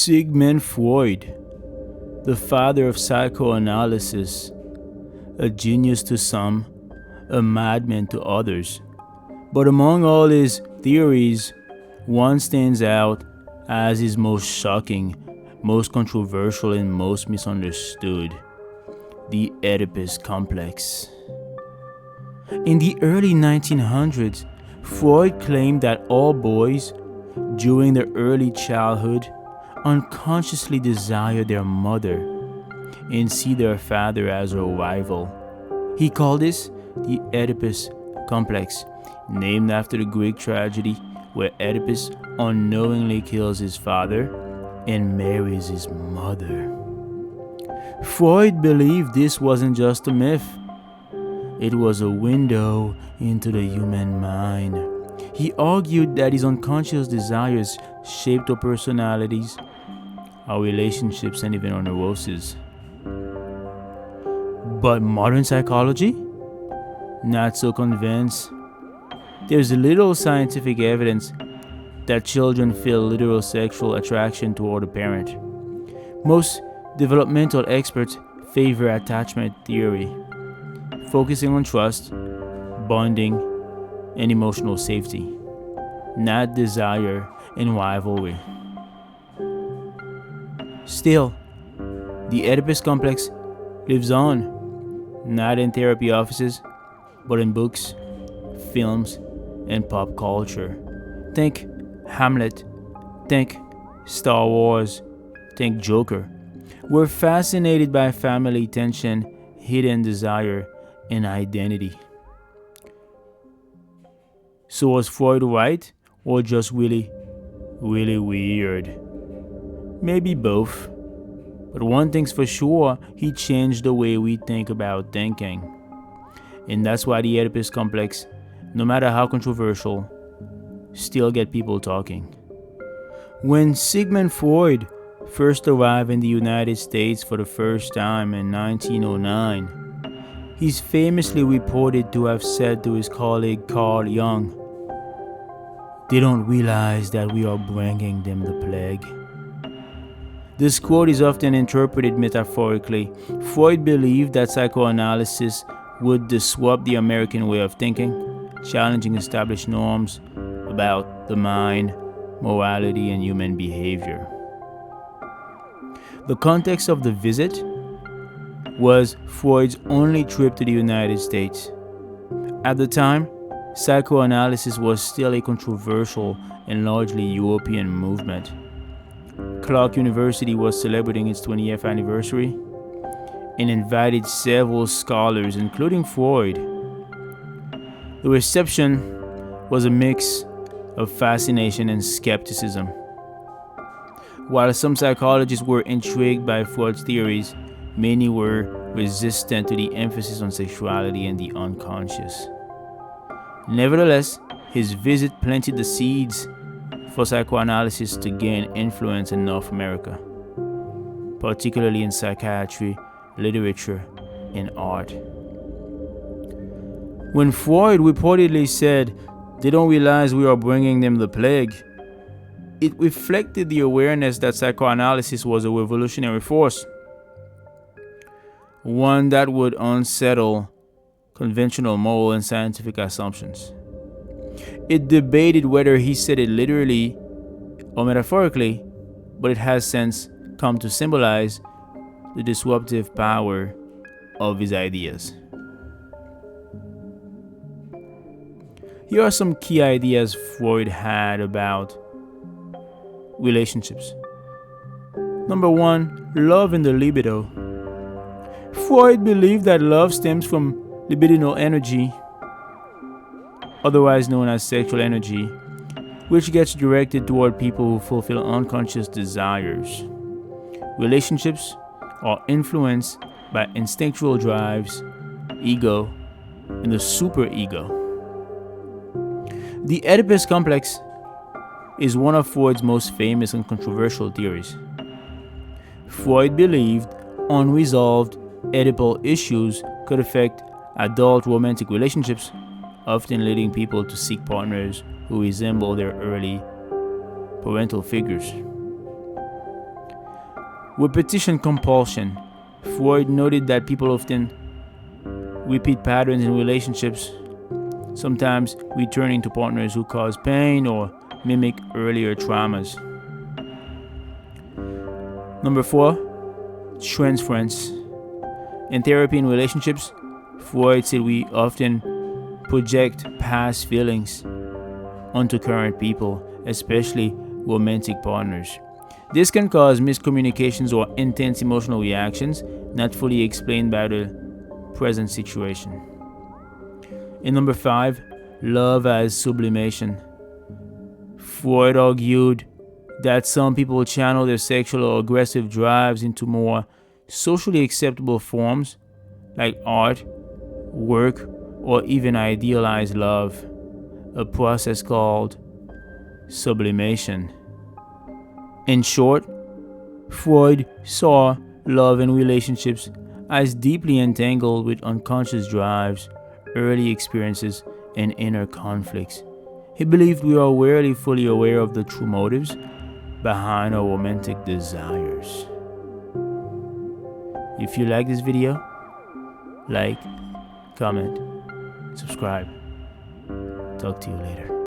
Sigmund Freud, the father of psychoanalysis, a genius to some, a madman to others. But among all his theories, one stands out as his most shocking, most controversial, and most misunderstood: the Oedipus complex. In the early 1900s, Freud claimed that all boys, during their early childhood, unconsciously desire their mother and see their father as a rival. He called this the Oedipus complex, named after the Greek tragedy where Oedipus unknowingly kills his father and marries his mother. Freud believed this wasn't just a myth, it was a window into the human mind. He argued that his unconscious desires shaped our personalities, our relationships, and even our neuroses. But modern psychology? Not so convinced. There's little scientific evidence that children feel literal sexual attraction toward a parent. Most developmental experts favor attachment theory, focusing on trust, bonding, and emotional safety, not desire and rivalry. Still, the Oedipus complex lives on, not in therapy offices, but in books, films, and pop culture. Think Hamlet, think Star Wars, think Joker. We're fascinated by family tension, hidden desire, and identity. So was Freud right, or just really weird? Maybe both. But one thing's for sure, he changed the way we think about thinking. And that's why the Oedipus complex, no matter how controversial, still get people talking. When Sigmund Freud first arrived in the United States for the first time in 1909, he's famously reported to have said to his colleague Carl Jung, "They don't realize that we are bringing them the plague." This quote is often interpreted metaphorically. Freud believed that psychoanalysis would disrupt the American way of thinking, challenging established norms about the mind, morality, and human behavior. The context of the visit was Freud's only trip to the United States. At the time, psychoanalysis was still a controversial and largely European movement. Clark University was celebrating its 20th anniversary and invited several scholars, including Freud. The reception was a mix of fascination and skepticism. While some psychologists were intrigued by Freud's theories, many were resistant to the emphasis on sexuality and the unconscious. Nevertheless, his visit planted the seeds for psychoanalysis to gain influence in North America, particularly in psychiatry, literature, and art. When Freud reportedly said, "They don't realize we are bringing them the plague," it reflected the awareness that psychoanalysis was a revolutionary force, one that would unsettle conventional moral and scientific assumptions. It debated whether he said it literally or metaphorically, but it has since come to symbolize the disruptive power of his ideas. Here are some key ideas Freud had about relationships. Number one, love and the libido. Freud believed that love stems from libidinal energy, otherwise known as sexual energy, which gets directed toward people who fulfill unconscious desires. Relationships are influenced by instinctual drives, ego, and the superego. The Oedipus complex is one of Freud's most famous and controversial theories. Freud believed unresolved Oedipal issues could affect adult romantic relationships, often leading people to seek partners who resemble their early parental figures. Repetition compulsion. Freud noted that people often repeat patterns in relationships, sometimes returning to partners who cause pain or mimic earlier traumas. Number 4, transference. In therapy and relationships, Freud said we often project past feelings onto current people, especially romantic partners. This can cause miscommunications or intense emotional reactions not fully explained by the present situation. And number 5, love as sublimation. Freud argued that some people channel their sexual or aggressive drives into more socially acceptable forms like art, work, or even idealized love, a process called sublimation. In short, Freud saw love and relationships as deeply entangled with unconscious drives, early experiences, and inner conflicts. He believed we are rarely fully aware of the true motives behind our romantic desires. If you like this video, like, comment, subscribe. Talk to you later.